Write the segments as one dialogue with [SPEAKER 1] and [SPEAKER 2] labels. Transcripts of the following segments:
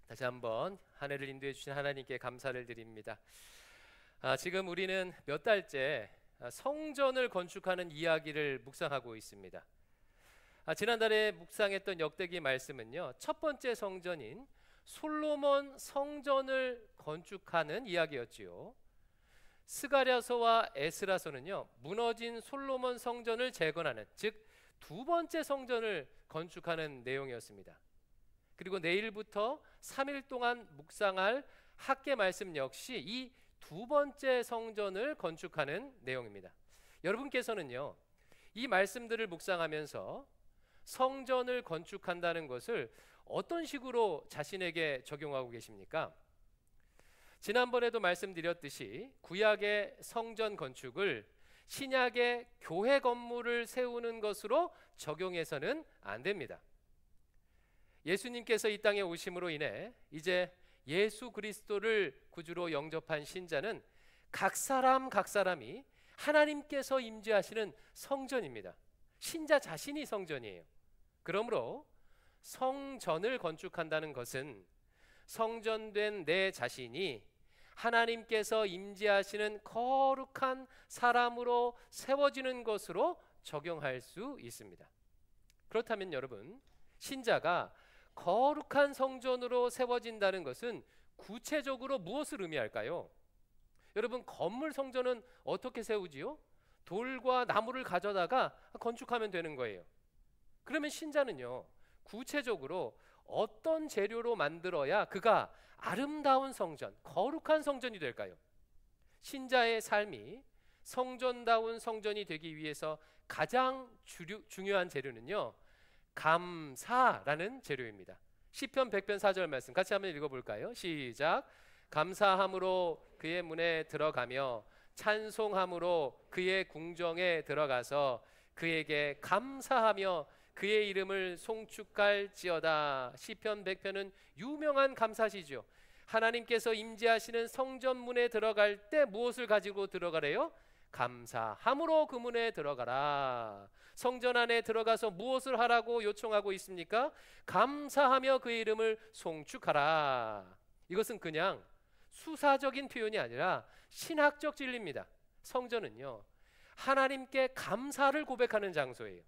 [SPEAKER 1] 다시 한번 한 해를 인도해 주신 하나님께 감사를 드립니다. 지금 우리는 몇 달째 성전을 건축하는 이야기를 묵상하고 있습니다. 지난달에 묵상했던 역대기 말씀은요, 첫 번째 성전인 솔로몬 성전을 건축하는 이야기였지요. 스가랴서와 에스라서는요, 무너진 솔로몬 성전을 재건하는, 즉 두 번째 성전을 건축하는 내용이었습니다. 그리고 내일부터 3일 동안 묵상할 학계 말씀 역시 이 두 번째 성전을 건축하는 내용입니다. 여러분께서는요, 이 말씀들을 묵상하면서 성전을 건축한다는 것을 어떤 식으로 자신에게 적용하고 계십니까? 지난번에도 말씀드렸듯이 구약의 성전 건축을 신약의 교회 건물을 세우는 것으로 적용해서는 안 됩니다. 예수님께서 이 땅에 오심으로 인해 이제 예수 그리스도를 구주로 영접한 신자는 각 사람이 하나님께서 임재하시는 성전입니다. 신자 자신이 성전이에요. 그러므로 성전을 건축한다는 것은 성전된 내 자신이 하나님께서 임재하시는 거룩한 사람으로 세워지는 것으로 적용할 수 있습니다. 그렇다면 여러분, 신자가 거룩한 성전으로 세워진다는 것은 구체적으로 무엇을 의미할까요? 여러분, 건물 성전은 어떻게 세우지요? 돌과 나무를 가져다가 건축하면 되는 거예요. 그러면 신자는요, 구체적으로 어떤 재료로 만들어야 그가 아름다운 성전, 거룩한 성전이 될까요? 신자의 삶이 성전다운 성전이 되기 위해서 가장 중요한 재료는요, 감사라는 재료입니다. 시편 100편 4절 말씀 같이 한번 읽어볼까요? 시작. 감사함으로 그의 문에 들어가며 찬송함으로 그의 궁정에 들어가서 그에게 감사하며 그의 이름을 송축할지어다. 시편 100편은 유명한 감사시죠. 하나님께서 임재하시는 성전문에 들어갈 때 무엇을 가지고 들어가래요? 감사함으로 그 문에 들어가라. 성전 안에 들어가서 무엇을 하라고 요청하고 있습니까? 감사하며 그의 이름을 송축하라. 이것은 그냥 수사적인 표현이 아니라 신학적 진리입니다. 성전은요, 하나님께 감사를 고백하는 장소예요.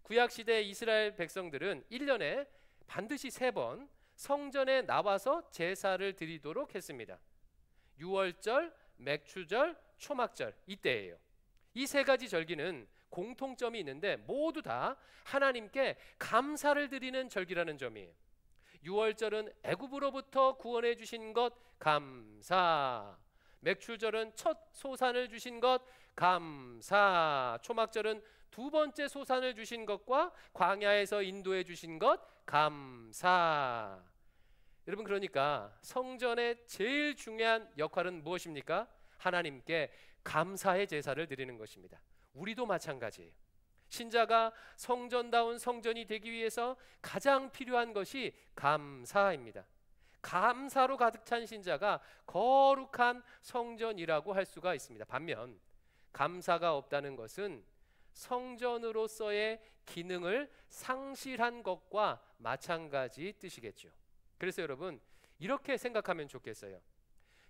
[SPEAKER 1] 구약시대 이스라엘 백성들은 1년에 반드시 3번 성전에 나와서 제사를 드리도록 했습니다. 유월절, 맥추절, 초막절, 이때예요. 이 3가지 절기는 공통점이 있는데 모두 다 하나님께 감사를 드리는 절기라는 점이에요. 유월절은 애굽으로부터 구원해 주신 것 감사, 맥추절은 첫 소산을 주신 것 감사, 초막절은 두 번째 소산을 주신 것과 광야에서 인도해 주신 것 감사. 여러분, 그러니까 성전의 제일 중요한 역할은 무엇입니까? 하나님께 감사의 제사를 드리는 것입니다. 우리도 마찬가지예요. 신자가 성전다운 성전이 되기 위해서 가장 필요한 것이 감사입니다. 감사로 가득 찬 신자가 거룩한 성전이라고 할 수가 있습니다. 반면 감사가 없다는 것은 성전으로서의 기능을 상실한 것과 마찬가지 뜻이겠죠. 그래서 여러분, 이렇게 생각하면 좋겠어요.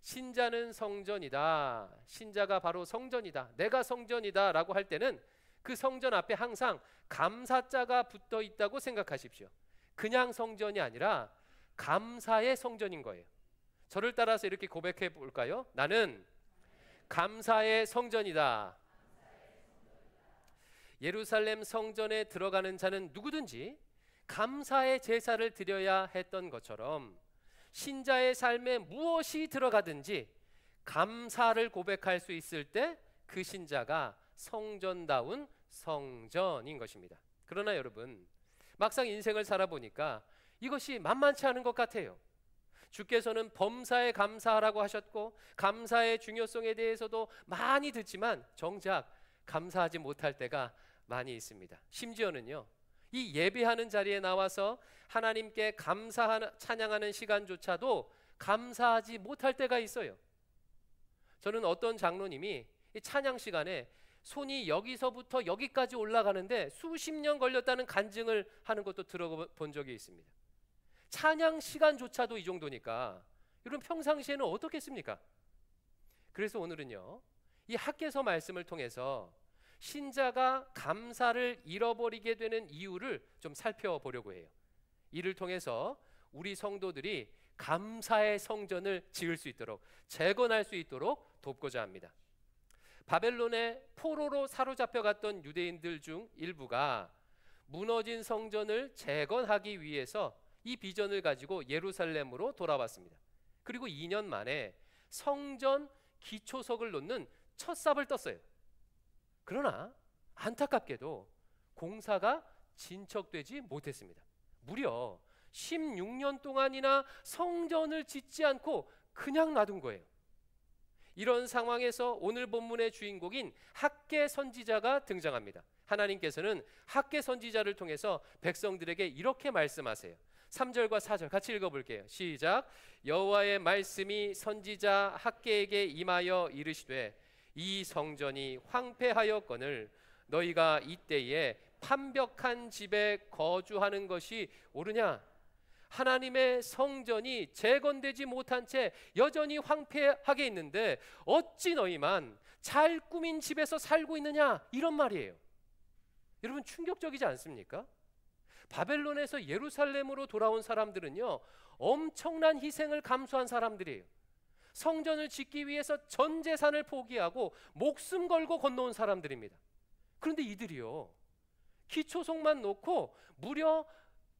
[SPEAKER 1] 신자는 성전이다, 신자가 바로 성전이다, 내가 성전이다 라고 할 때는 그 성전 앞에 항상 감사자가 붙어 있다고 생각하십시오. 그냥 성전이 아니라 감사의 성전인 거예요. 저를 따라서 이렇게 고백해 볼까요? 나는 감사의 성전이다. 예루살렘 성전에 들어가는 자는 누구든지 감사의 제사를 드려야 했던 것처럼 신자의 삶에 무엇이 들어가든지 감사를 고백할 수 있을 때 그 신자가 성전다운 성전인 것입니다. 그러나 여러분, 막상 인생을 살아보니까 이것이 만만치 않은 것 같아요. 주께서는 범사에 감사하라고 하셨고 감사의 중요성에 대해서도 많이 듣지만 정작 감사하지 못할 때가 많이 있습니다. 심지어는요, 이 예배하는 자리에 나와서 하나님께 감사하는, 찬양하는 시간조차도 감사하지 못할 때가 있어요. 저는 어떤 장로님이 이 찬양 시간에 손이 여기서부터 여기까지 올라가는데 수십 년 걸렸다는 간증을 하는 것도 들어본 적이 있습니다. 찬양 시간조차도 이 정도니까 여러분 평상시에는 어떻겠습니까? 그래서 오늘은요, 이 학개서 말씀을 통해서 신자가 감사를 잃어버리게 되는 이유를 좀 살펴보려고 해요. 이를 통해서 우리 성도들이 감사의 성전을 지을 수 있도록, 재건할 수 있도록 돕고자 합니다. 바벨론의 포로로 사로잡혀갔던 유대인들 중 일부가 무너진 성전을 재건하기 위해서 이 비전을 가지고 예루살렘으로 돌아왔습니다. 그리고 2년 만에 성전 기초석을 놓는 첫 삽을 떴어요. 그러나 안타깝게도 공사가 진척되지 못했습니다. 무려 16년 동안이나 성전을 짓지 않고 그냥 놔둔 거예요. 이런 상황에서 오늘 본문의 주인공인 학개 선지자가 등장합니다. 하나님께서는 학개 선지자를 통해서 백성들에게 이렇게 말씀하세요. 3절과 4절 같이 읽어볼게요. 시작. 여호와의 말씀이 선지자 학개에게 임하여 이르시되 이 성전이 황폐하였거늘 너희가 이때에 판벽한 집에 거주하는 것이 옳으냐? 하나님의 성전이 재건되지 못한 채 여전히 황폐하게 있는데 어찌 너희만 잘 꾸민 집에서 살고 있느냐? 이런 말이에요. 여러분 충격적이지 않습니까? 바벨론에서 예루살렘으로 돌아온 사람들은요, 엄청난 희생을 감수한 사람들이에요. 성전을 짓기 위해서 전 재산을 포기하고 목숨 걸고 건너온 사람들입니다. 그런데 이들이요, 기초석만 놓고 무려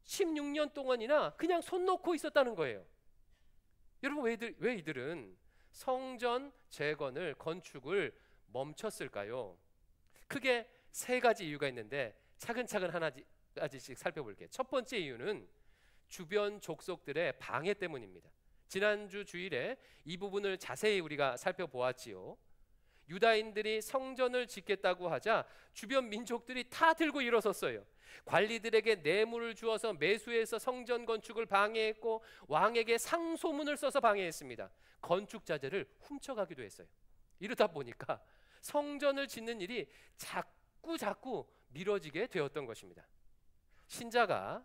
[SPEAKER 1] 16년 동안이나 그냥 손 놓고 있었다는 거예요. 여러분 왜 이들은 성전 재건을, 건축을 멈췄을까요? 크게 세 가지 이유가 있는데 차근차근 하나씩 살펴볼게요. 첫 번째 이유는 주변 족속들의 방해 때문입니다. 지난주 주일에 이 부분을 자세히 우리가 살펴보았지요. 유다인들이 성전을 짓겠다고 하자 주변 민족들이 다 들고 일어섰어요. 관리들에게 뇌물을 주어서 매수해서 성전 건축을 방해했고 왕에게 상소문을 써서 방해했습니다. 건축 자재를 훔쳐가기도 했어요. 이러다 보니까 성전을 짓는 일이 자꾸 미뤄지게 되었던 것입니다. 신자가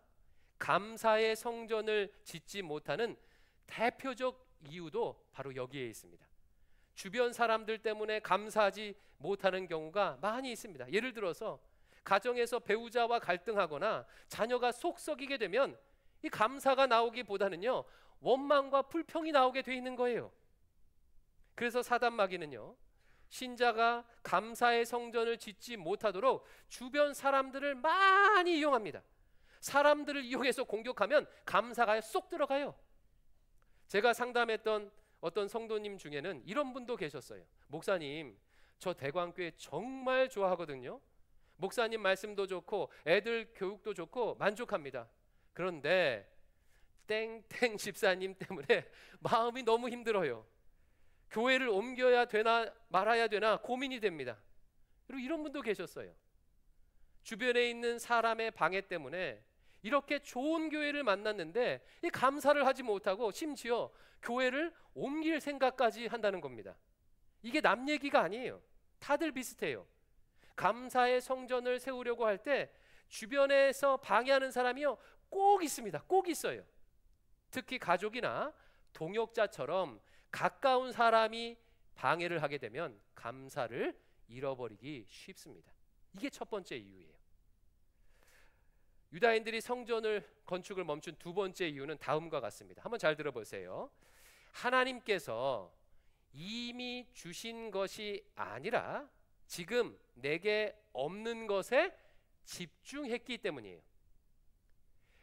[SPEAKER 1] 감사의 성전을 짓지 못하는 대표적 이유도 바로 여기에 있습니다. 주변 사람들 때문에 감사하지 못하는 경우가 많이 있습니다. 예를 들어서 가정에서 배우자와 갈등하거나 자녀가 속 썩이게 되면 이 감사가 나오기보다는요, 원망과 불평이 나오게 돼 있는 거예요. 그래서 사단 마귀는요, 신자가 감사의 성전을 짓지 못하도록 주변 사람들을 많이 이용합니다. 사람들을 이용해서 공격하면 감사가 쏙 들어가요. 제가 상담했던 어떤 성도님 중에는 이런 분도 계셨어요. 목사님, 저 대광교회 정말 좋아하거든요. 목사님 말씀도 좋고 애들 교육도 좋고 만족합니다. 그런데 땡땡 집사님 때문에 마음이 너무 힘들어요. 교회를 옮겨야 되나 말아야 되나 고민이 됩니다. 그리고 이런 분도 계셨어요. 주변에 있는 사람의 방해 때문에 이렇게 좋은 교회를 만났는데 이 감사를 하지 못하고 심지어 교회를 옮길 생각까지 한다는 겁니다. 이게 남 얘기가 아니에요. 다들 비슷해요. 감사의 성전을 세우려고 할 때 주변에서 방해하는 사람이요, 꼭 있습니다. 꼭 있어요. 특히 가족이나 동역자처럼 가까운 사람이 방해를 하게 되면 감사를 잃어버리기 쉽습니다. 이게 첫 번째 이유예요. 유다인들이 성전을 건축을 멈춘 두 번째 이유는 다음과 같습니다. 한번 잘 들어보세요. 하나님께서 이미 주신 것이 아니라 지금 내게 없는 것에 집중했기 때문이에요.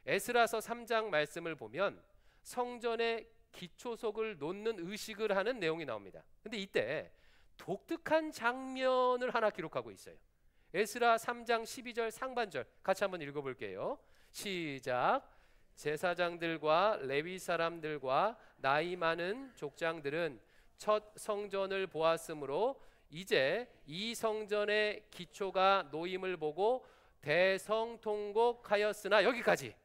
[SPEAKER 1] 에스라서 3장 말씀을 보면 성전의 기초석을 놓는 의식을 하는 내용이 나옵니다. 근데 이때 독특한 장면을 하나 기록하고 있어요. 에스라 3장 12절 상반절 같이 한번 읽어볼게요. 시작. 제사장들과 레위 사람들과 나이 많은 족장들은 첫 성전을 보았으므로 이제 이 성전의 기초가 놓임을 보고 대성통곡하였으나, 여기까지.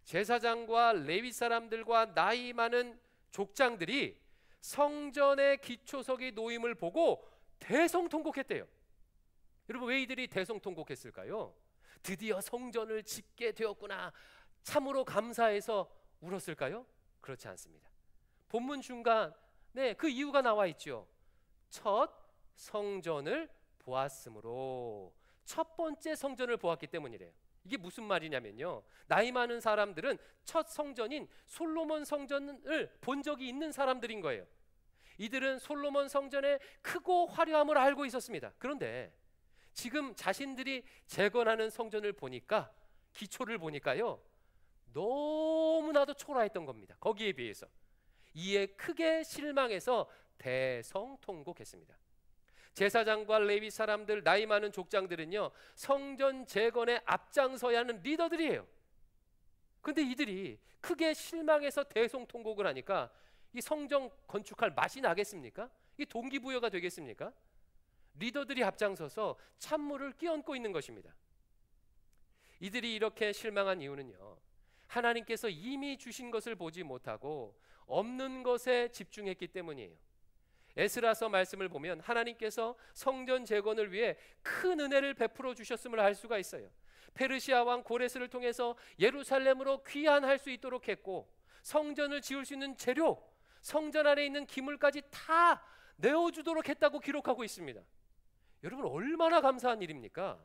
[SPEAKER 1] 제사장과 레위 사람들과 나이 많은 족장들이 성전의 기초석이 놓임을 보고 대성통곡했대요. 여러분 왜 이들이 대성통곡했을까요? 드디어 성전을 짓게 되었구나, 참으로 감사해서 울었을까요? 그렇지 않습니다. 본문 중간에 그 이유가 나와 있죠. 첫 성전을 보았으므로. 첫 번째 성전을 보았기 때문이래요. 이게 무슨 말이냐면요, 나이 많은 사람들은 첫 성전인 솔로몬 성전을 본 적이 있는 사람들인 거예요. 이들은 솔로몬 성전의 크고 화려함을 알고 있었습니다. 그런데 지금 자신들이 재건하는 성전을 보니까, 기초를 보니까요, 너무나도 초라했던 겁니다. 거기에 비해서. 이에 크게 실망해서 대성통곡했습니다. 제사장과 레위 사람들, 나이 많은 족장들은요, 성전 재건에 앞장서야 하는 리더들이에요. 근데 이들이 크게 실망해서 대성통곡을 하니까 이 성전 건축할 맛이 나겠습니까? 이 동기부여가 되겠습니까? 리더들이 앞장서서 찬물을 끼얹고 있는 것입니다. 이들이 이렇게 실망한 이유는요, 하나님께서 이미 주신 것을 보지 못하고 없는 것에 집중했기 때문이에요. 에스라서 말씀을 보면 하나님께서 성전 재건을 위해 큰 은혜를 베풀어 주셨음을 알 수가 있어요. 페르시아 왕 고레스를 통해서 예루살렘으로 귀환할 수 있도록 했고, 성전을 지을 수 있는 재료, 성전 안에 있는 기물까지 다 내어주도록 했다고 기록하고 있습니다. 여러분, 얼마나 감사한 일입니까?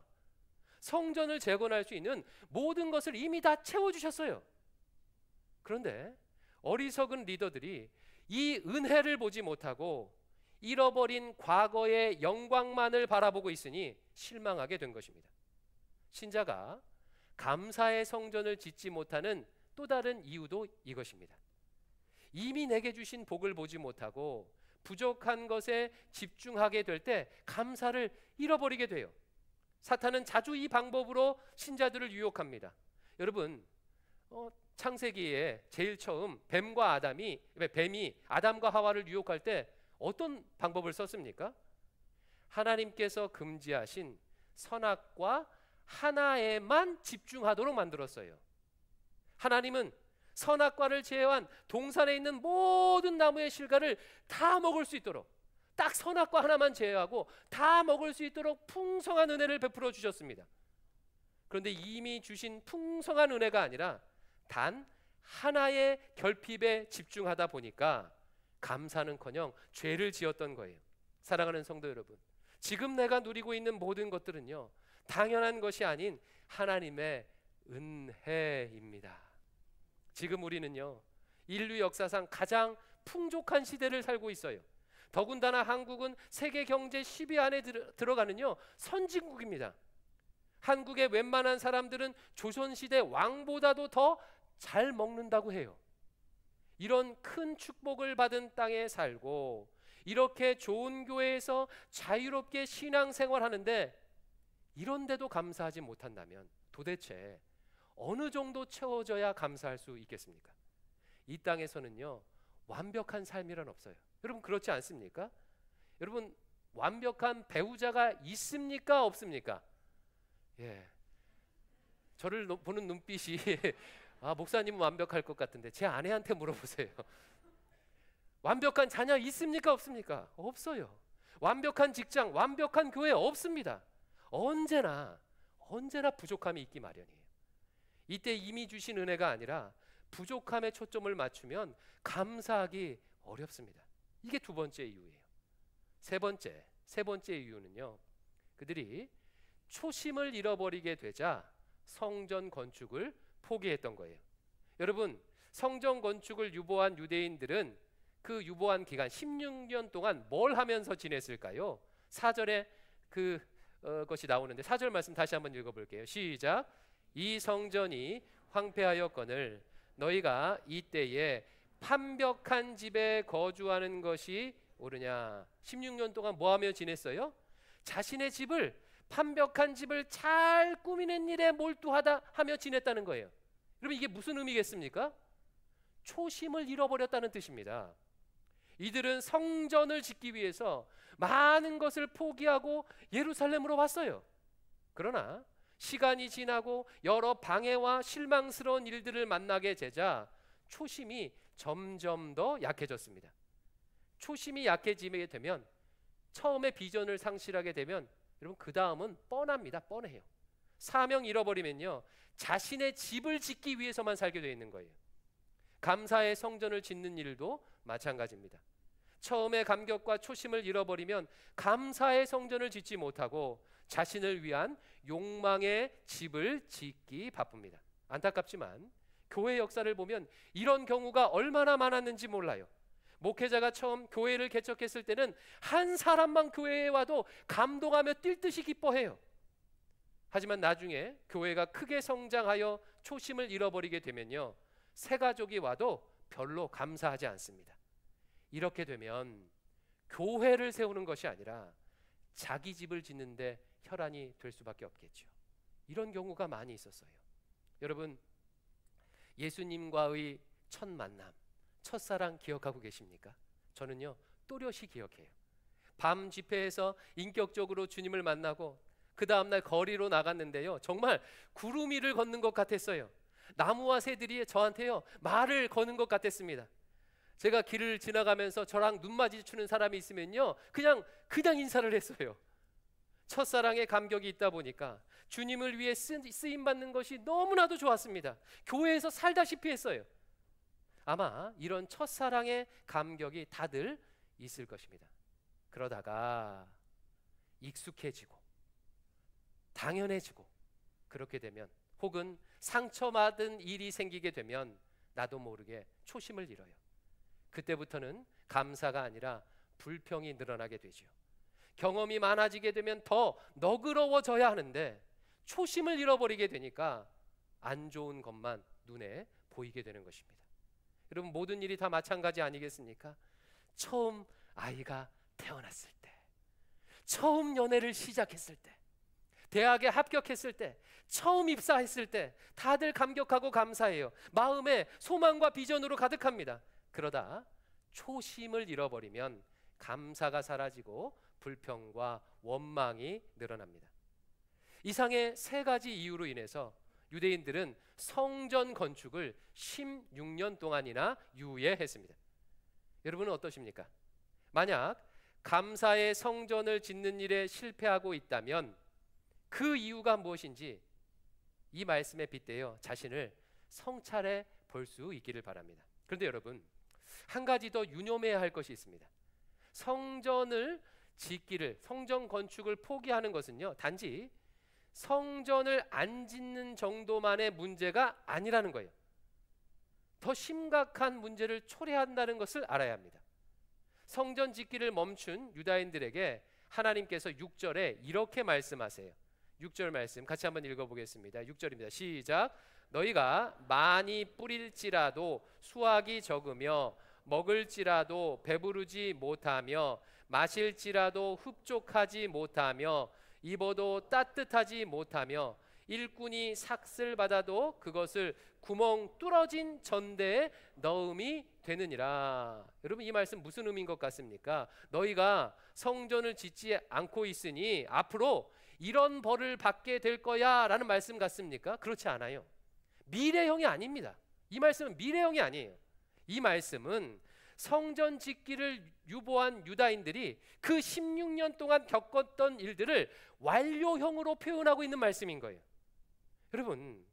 [SPEAKER 1] 성전을 재건할 수 있는 모든 것을 이미 다 채워주셨어요. 그런데 어리석은 리더들이 이 은혜를 보지 못하고 잃어버린 과거의 영광만을 바라보고 있으니 실망하게 된 것입니다. 신자가 감사의 성전을 짓지 못하는 또 다른 이유도 이것입니다. 이미 내게 주신 복을 보지 못하고 부족한 것에 집중하게 될 때 감사를 잃어버리게 돼요. 사탄은 자주 이 방법으로 신자들을 유혹합니다. 여러분, 창세기에 제일 처음 뱀이 아담과 하와를 유혹할 때 어떤 방법을 썼습니까? 하나님께서 금지하신 선악과 하나에만 집중하도록 만들었어요. 하나님은 선악과를 제외한 동산에 있는 모든 나무의 실과를 다 먹을 수 있도록, 딱 선악과 하나만 제외하고 다 먹을 수 있도록 풍성한 은혜를 베풀어 주셨습니다. 그런데 이미 주신 풍성한 은혜가 아니라 단 하나의 결핍에 집중하다 보니까 감사는커녕 죄를 지었던 거예요. 사랑하는 성도 여러분, 지금 내가 누리고 있는 모든 것들은요, 당연한 것이 아닌 하나님의 은혜입니다. 지금 우리는요, 인류 역사상 가장 풍족한 시대를 살고 있어요. 더군다나 한국은 세계 경제 10위 안에 들어가는요, 선진국입니다. 한국의 웬만한 사람들은 조선시대 왕보다도 더 잘 먹는다고 해요. 이런 큰 축복을 받은 땅에 살고 이렇게 좋은 교회에서 자유롭게 신앙생활하는데, 이런데도 감사하지 못한다면 도대체 어느 정도 채워져야 감사할 수 있겠습니까? 이 땅에서는요, 완벽한 삶이란 없어요. 여러분, 그렇지 않습니까? 여러분, 완벽한 배우자가 있습니까? 없습니까? 예, 저를 보는 눈빛이 목사님은 완벽할 것 같은데 제 아내한테 물어보세요. 완벽한 자녀 있습니까? 없습니까? 없어요. 완벽한 직장, 완벽한 교회 없습니다. 언제나 부족함이 있기 마련이에요. 이때 이미 주신 은혜가 아니라 부족함에 초점을 맞추면 감사하기 어렵습니다. 이게 두 번째 이유예요. 세 번째 이유는요, 그들이 초심을 잃어버리게 되자 성전 건축을 포기했던 거예요. 여러분, 성전 건축을 유보한 유대인들은 그 유보한 기간 16년 동안 뭘 하면서 지냈을까요? 4절에 그것이 나오는데 4절 말씀 다시 한번 읽어볼게요. 시작. 이 성전이 황폐하였거늘 너희가 이때에 판벽한 집에 거주하는 것이 옳으냐. 16년 동안 뭐하며 지냈어요? 자신의 집을, 판벽한 집을 잘 꾸미는 일에 몰두하다 하며 지냈다는 거예요. 여러분, 이게 무슨 의미겠습니까? 초심을 잃어버렸다는 뜻입니다. 이들은 성전을 짓기 위해서 많은 것을 포기하고 예루살렘으로 왔어요. 그러나 시간이 지나고 여러 방해와 실망스러운 일들을 만나게 되자 초심이 점점 더 약해졌습니다. 초심이 약해지게 되면, 처음에 비전을 상실하게 되면 여러분, 그 다음은 뻔합니다. 뻔해요. 사명 잃어버리면요, 자신의 집을 짓기 위해서만 살게 되어 있는 거예요. 감사의 성전을 짓는 일도 마찬가지입니다. 처음에 감격과 초심을 잃어버리면 감사의 성전을 짓지 못하고 자신을 위한 욕망의 집을 짓기 바쁩니다. 안타깝지만 교회 역사를 보면 이런 경우가 얼마나 많았는지 몰라요. 목회자가 처음 교회를 개척했을 때는 한 사람만 교회에 와도 감동하며 뛸 듯이 기뻐해요. 하지만 나중에 교회가 크게 성장하여 초심을 잃어버리게 되면요, 새 가족이 와도 별로 감사하지 않습니다. 이렇게 되면 교회를 세우는 것이 아니라 자기 집을 짓는데 혈안이 될 수밖에 없겠죠. 이런 경우가 많이 있었어요. 여러분, 예수님과의 첫 만남, 첫사랑 기억하고 계십니까? 저는요, 또렷이 기억해요. 밤 집회에서 인격적으로 주님을 만나고 그 다음날 거리로 나갔는데요, 정말 구름 위를 걷는 것 같았어요. 나무와 새들이 저한테요 말을 거는 것 같았습니다. 제가 길을 지나가면서 저랑 눈 마주치는 사람이 있으면요, 그냥 인사를 했어요. 첫사랑의 감격이 있다 보니까 주님을 위해 쓰임 받는 것이 너무나도 좋았습니다. 교회에서 살다시피 했어요. 아마 이런 첫사랑의 감격이 다들 있을 것입니다. 그러다가 익숙해지고 당연해지고 그렇게 되면, 혹은 상처받은 일이 생기게 되면 나도 모르게 초심을 잃어요. 그때부터는 감사가 아니라 불평이 늘어나게 되죠. 경험이 많아지게 되면 더 너그러워져야 하는데 초심을 잃어버리게 되니까 안 좋은 것만 눈에 보이게 되는 것입니다. 여러분, 모든 일이 다 마찬가지 아니겠습니까? 처음 아이가 태어났을 때, 처음 연애를 시작했을 때, 대학에 합격했을 때, 처음 입사했을 때 다들 감격하고 감사해요. 마음에 소망과 비전으로 가득합니다. 그러다 초심을 잃어버리면 감사가 사라지고 불평과 원망이 늘어납니다. 이상의 세 가지 이유로 인해서 유대인들은 성전 건축을 16년 동안이나 유예했습니다. 여러분은 어떠십니까? 만약 감사의 성전을 짓는 일에 실패하고 있다면 그 이유가 무엇인지 이 말씀에 빗대어 자신을 성찰해 볼 수 있기를 바랍니다. 그런데 여러분, 한 가지 더 유념해야 할 것이 있습니다. 성전을 짓기를, 성전 건축을 포기하는 것은요, 단지 성전을 안 짓는 정도만의 문제가 아니라는 거예요. 더 심각한 문제를 초래한다는 것을 알아야 합니다. 성전 짓기를 멈춘 유다인들에게 하나님께서 6절에 이렇게 말씀하세요. 6절 말씀 같이 한번 읽어보겠습니다. 6절입니다. 시작. 너희가 많이 뿌릴지라도 수확이 적으며 먹을지라도 배부르지 못하며 마실지라도 흡족하지 못하며 입어도 따뜻하지 못하며 일꾼이 삭슬 받아도 그것을 구멍 뚫어진 전대에 넣음이 되느니라. 여러분, 이 말씀 무슨 의미인 것 같습니까? 너희가 성전을 짓지 않고 있으니 앞으로 이런 벌을 받게 될 거야 라는 말씀 같습니까? 그렇지 않아요. 미래형이 아닙니다. 이 말씀은 미래형이 아니에요. 이 말씀은 성전 짓기를 유보한 유다인들이 그 16년 동안 겪었던 일들을 완료형으로 표현하고 있는 말씀인 거예요. 여러분,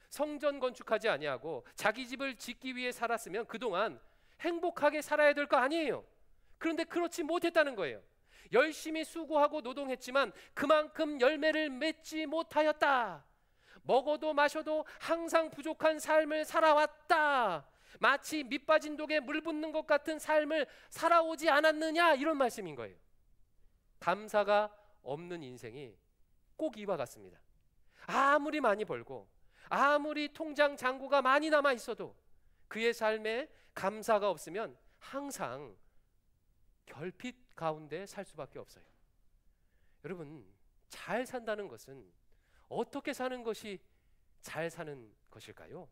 [SPEAKER 1] 성전 건축하지 아니하고 자기 집을 짓기 위해 살았으면 그동안 행복하게 살아야 될 거 아니에요. 그런데 그렇지 못했다는 거예요. 열심히 수고하고 노동했지만 그만큼 열매를 맺지 못하였다. 먹어도 마셔도 항상 부족한 삶을 살아왔다. 마치 밑빠진 독에 물 붓는 것 같은 삶을 살아오지 않았느냐, 이런 말씀인 거예요. 감사가 없는 인생이 꼭 이와 같습니다. 아무리 많이 벌고 아무리 통장 잔고가 많이 남아 있어도 그의 삶에 감사가 없으면 항상 결핍 가운데 살 수밖에 없어요. 여러분, 잘 산다는 것은 어떻게 사는 것이 잘 사는 것일까요?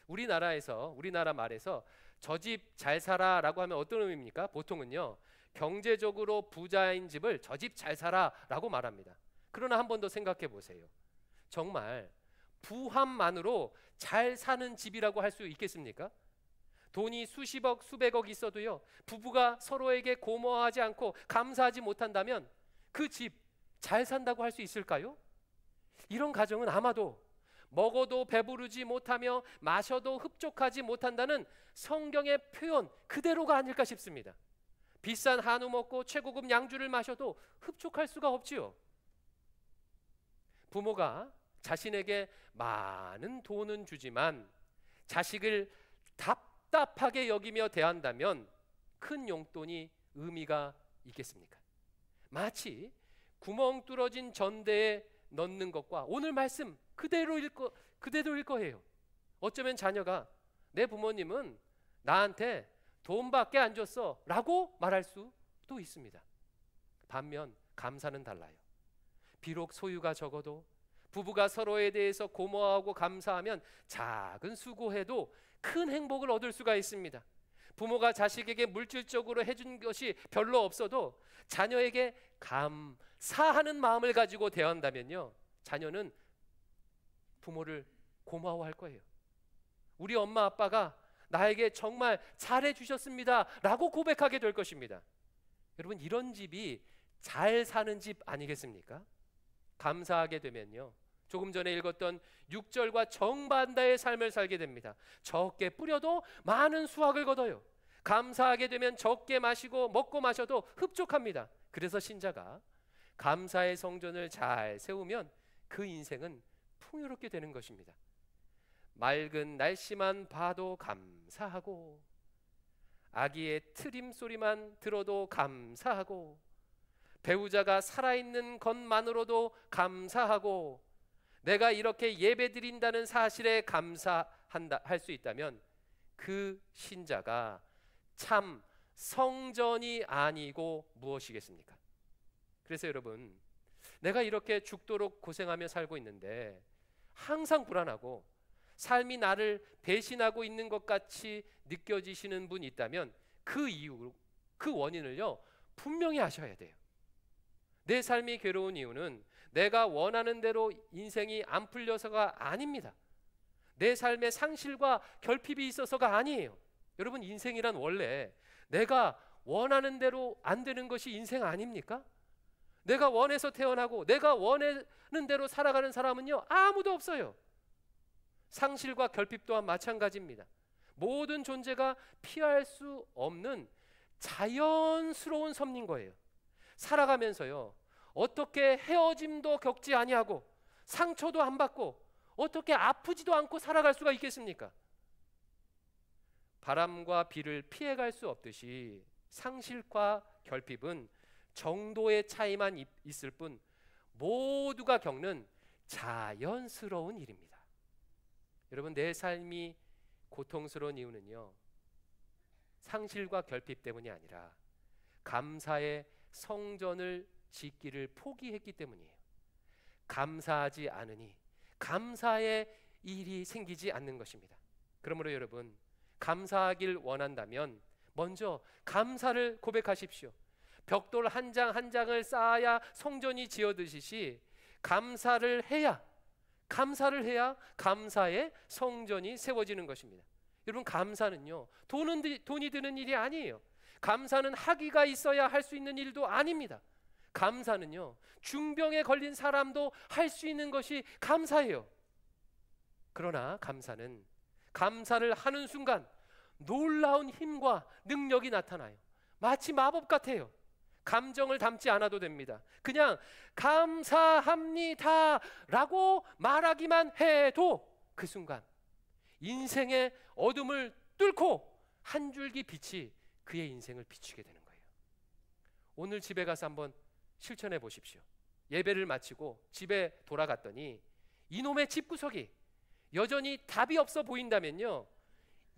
[SPEAKER 1] 우리나라 말에서 저 집 잘 살아 라고 하면 어떤 의미입니까? 보통은요, 경제적으로 부자인 집을 저 집 잘 살아 라고 말합니다. 그러나 한 번 더 생각해 보세요. 정말 부함만으로 잘 사는 집이라고 할 수 있겠습니까? 돈이 수십억 수백억 있어도요, 부부가 서로에게 고마워하지 않고 감사하지 못한다면 그 집 잘 산다고 할 수 있을까요? 이런 가정은 아마도 먹어도 배부르지 못하며 마셔도 흡족하지 못한다는 성경의 표현 그대로가 아닐까 싶습니다. 비싼 한우 먹고 최고급 양주를 마셔도 흡족할 수가 없지요. 부모가 자신에게 많은 돈은 주지만 자식을 답답하게 여기며 대한다면 큰 용돈이 의미가 있겠습니까? 마치 구멍 뚫어진 전대에 넣는 것과 오늘 말씀 그대로일 거예요. 어쩌면 자녀가 내 부모님은 나한테 돈밖에 안 줬어 라고 말할 수도 있습니다. 반면 감사는 달라요. 비록 소유가 적어도 부부가 서로에 대해서 고마워하고 감사하면 작은 수고해도 큰 행복을 얻을 수가 있습니다. 부모가 자식에게 물질적으로 해준 것이 별로 없어도 자녀에게 감사하는 마음을 가지고 대한다면요, 자녀는 부모를 고마워할 거예요. 우리 엄마 아빠가 나에게 정말 잘해 주셨습니다 라고 고백하게 될 것입니다. 여러분, 이런 집이 잘 사는 집 아니겠습니까? 감사하게 되면요, 조금 전에 읽었던 6절과 정반대의 삶을 살게 됩니다. 적게 뿌려도 많은 수확을 거둬요. 감사하게 되면 적게 마시고 먹고 마셔도 흡족합니다. 그래서 신자가 감사의 성전을 잘 세우면 그 인생은 풍요롭게 되는 것입니다. 맑은 날씨만 봐도 감사하고, 아기의 트림 소리만 들어도 감사하고, 배우자가 살아있는 것만으로도 감사하고, 내가 이렇게 예배드린다는 사실에 감사할 수 있다면 그 신자가 참 성전이 아니고 무엇이겠습니까? 그래서 여러분, 내가 이렇게 죽도록 고생하며 살고 있는데 항상 불안하고 삶이 나를 배신하고 있는 것 같이 느껴지시는 분 있다면 그 이유, 그 원인을요 분명히 아셔야 돼요. 내 삶이 괴로운 이유는 내가 원하는 대로 인생이 안 풀려서가 아닙니다. 내 삶에 상실과 결핍이 있어서가 아니에요. 여러분, 인생이란 원래 내가 원하는 대로 안 되는 것이 인생 아닙니까? 내가 원해서 태어나고 내가 원하는 대로 살아가는 사람은요 아무도 없어요. 상실과 결핍 또한 마찬가지입니다. 모든 존재가 피할 수 없는 자연스러운 섭리인 거예요. 살아가면서요 어떻게 헤어짐도 겪지 아니하고 상처도 안 받고 어떻게 아프지도 않고 살아갈 수가 있겠습니까? 바람과 비를 피해갈 수 없듯이 상실과 결핍은 정도의 차이만 있을 뿐 모두가 겪는 자연스러운 일입니다. 여러분, 내 삶이 고통스러운 이유는요 상실과 결핍 때문이 아니라 감사의 성전을 짓기를 포기했기 때문이에요. 감사하지 않으니 감사의 일이 생기지 않는 것입니다. 그러므로 여러분, 감사하길 원한다면 먼저 감사를 고백하십시오. 벽돌 한 장 한 장을 쌓아야 성전이 지어지듯이 감사를 해야 감사의 성전이 세워지는 것입니다. 여러분, 감사는요 돈이 드는 일이 아니에요. 감사는 학위가 있어야 할 수 있는 일도 아닙니다. 감사는요 중병에 걸린 사람도 할 수 있는 것이 감사예요. 그러나 감사는 감사를 하는 순간 놀라운 힘과 능력이 나타나요. 마치 마법 같아요. 감정을 담지 않아도 됩니다. 그냥 감사합니다 라고 말하기만 해도 그 순간 인생의 어둠을 뚫고 한 줄기 빛이 그의 인생을 비추게 되는 거예요. 오늘 집에 가서 한번 실천해 보십시오. 예배를 마치고 집에 돌아갔더니 이놈의 집구석이 여전히 답이 없어 보인다면요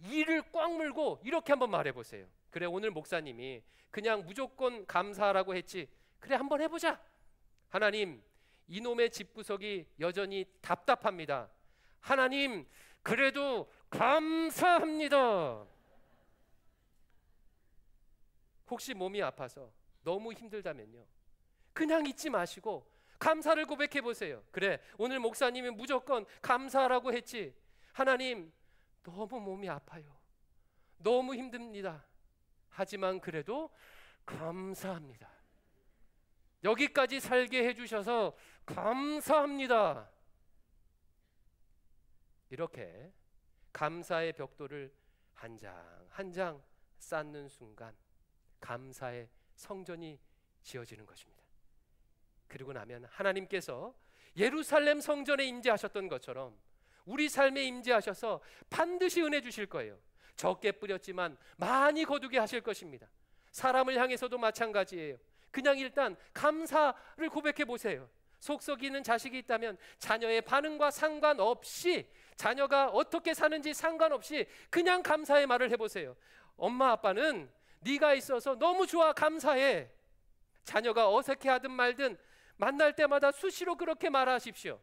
[SPEAKER 1] 이를 꽉 물고 이렇게 한번 말해보세요. 그래, 오늘 목사님이 그냥 무조건 감사하라고 했지, 그래 한번 해보자. 하나님, 이놈의 집구석이 여전히 답답합니다. 하나님, 그래도 감사합니다. 혹시 몸이 아파서 너무 힘들다면요 그냥 잊지 마시고 감사를 고백해 보세요. 그래, 오늘 목사님이 무조건 감사하라고 했지, 하나님 너무 몸이 아파요, 너무 힘듭니다. 하지만 그래도 감사합니다. 여기까지 살게 해주셔서 감사합니다. 이렇게 감사의 벽돌을 한 장 한 장 쌓는 순간 감사의 성전이 지어지는 것입니다. 그리고 나면 하나님께서 예루살렘 성전에 임재하셨던 것처럼 우리 삶에 임재하셔서 반드시 은혜 주실 거예요. 적게 뿌렸지만 많이 거두게 하실 것입니다. 사람을 향해서도 마찬가지예요. 그냥 일단 감사를 고백해 보세요. 속 썩이는 자식이 있다면 자녀의 반응과 상관없이, 자녀가 어떻게 사는지 상관없이 그냥 감사의 말을 해보세요. 엄마 아빠는 네가 있어서 너무 좋아, 감사해. 자녀가 어색해하든 말든 만날 때마다 수시로 그렇게 말하십시오.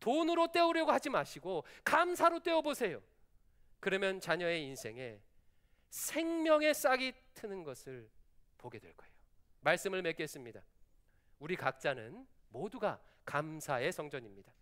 [SPEAKER 1] 돈으로 때우려고 하지 마시고 감사로 때워보세요. 그러면 자녀의 인생에 생명의 싹이 트는 것을 보게 될 거예요. 말씀을 맺겠습니다. 우리 각자는 모두가 감사의 성전입니다.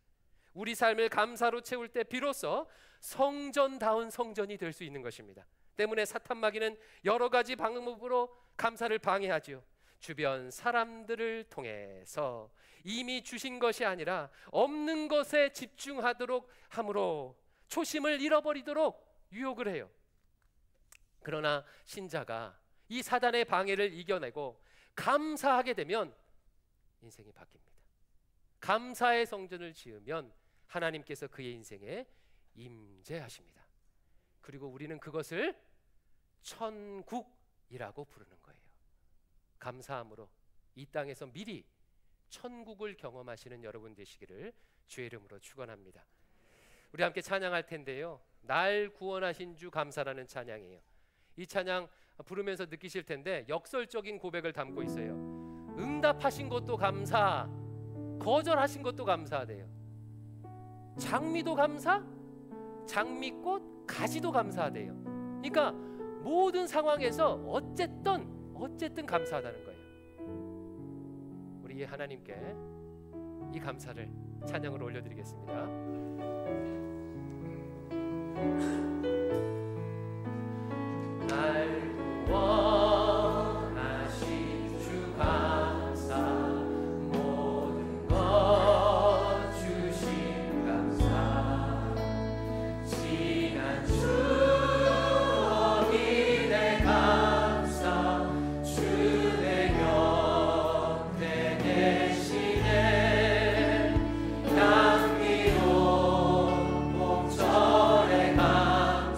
[SPEAKER 1] 우리 삶을 감사로 채울 때 비로소 성전다운 성전이 될 수 있는 것입니다. 때문에 사탄 마귀는 여러 가지 방법으로 감사를 방해하지요. 주변 사람들을 통해서 이미 주신 것이 아니라 없는 것에 집중하도록 함으로 초심을 잃어버리도록 유혹을 해요. 그러나 신자가 이 사단의 방해를 이겨내고 감사하게 되면 인생이 바뀝니다. 감사의 성전을 지으면 하나님께서 그의 인생에 임재하십니다. 그리고 우리는 그것을 천국이라고 부르는 거예요. 감사함으로 이 땅에서 미리 천국을 경험하시는 여러분 되시기를 주의 이름으로 축원합니다. 우리 함께 찬양할 텐데요, 날 구원하신 주 감사라는 찬양이에요. 이 찬양 부르면서 느끼실 텐데 역설적인 고백을 담고 있어요. 응답하신 것도 감사, 거절하신 것도 감사하대요. 장미도 감사, 장미꽃, 가지도 감사하대요. 그러니까 모든 상황에서 어쨌든 감사하다는 거예요. 우리 하나님께 이 감사를 찬양으로 올려드리겠습니다. 날 구원하신 주 감사, 모든 것 주신 감사, 지난 추억이네 감사, 주의 곁에 계시네, 향기로운 봄철의 감사,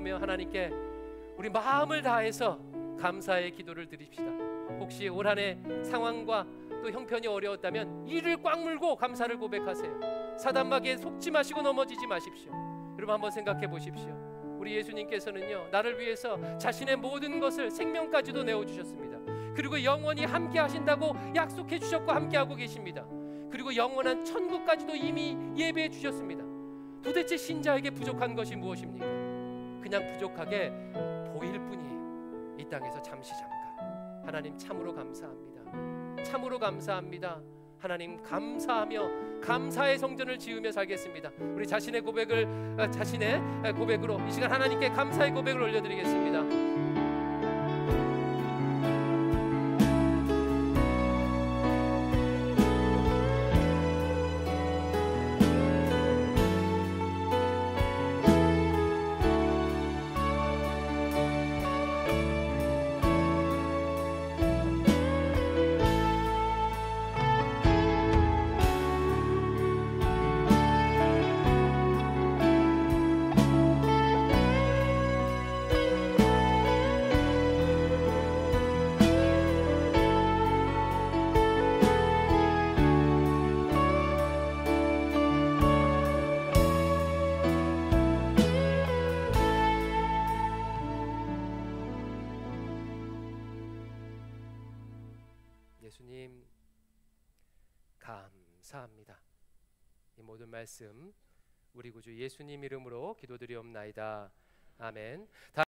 [SPEAKER 1] 바라보며 하나님께 우리 마음을 다해서 감사의 기도를 드립시다. 혹시 올 한 해 상황과 또 형편이 어려웠다면 이를 꽉 물고 감사를 고백하세요. 사단마귀에 속지 마시고 넘어지지 마십시오. 여러분 한번 생각해 보십시오. 우리 예수님께서는요, 나를 위해서 자신의 모든 것을, 생명까지도 내어주셨습니다. 그리고 영원히 함께 하신다고 약속해 주셨고 함께하고 계십니다. 그리고 영원한 천국까지도 이미 예배해 주셨습니다. 도대체 신자에게 부족한 것이 무엇입니까? 그냥 부족하게 보일 뿐이에요. 이 땅에서 잠시 잠깐. 하나님 참으로 감사합니다. 참으로 감사합니다. 하나님 감사하며 감사의 성전을 지으며 살겠습니다. 우리 자신의 고백으로 이 시간 하나님께 감사의 고백을 올려드리겠습니다. 예수님 감사합니다. 이 모든 말씀 우리 구주 예수님 이름으로 기도드리옵나이다. 아멘.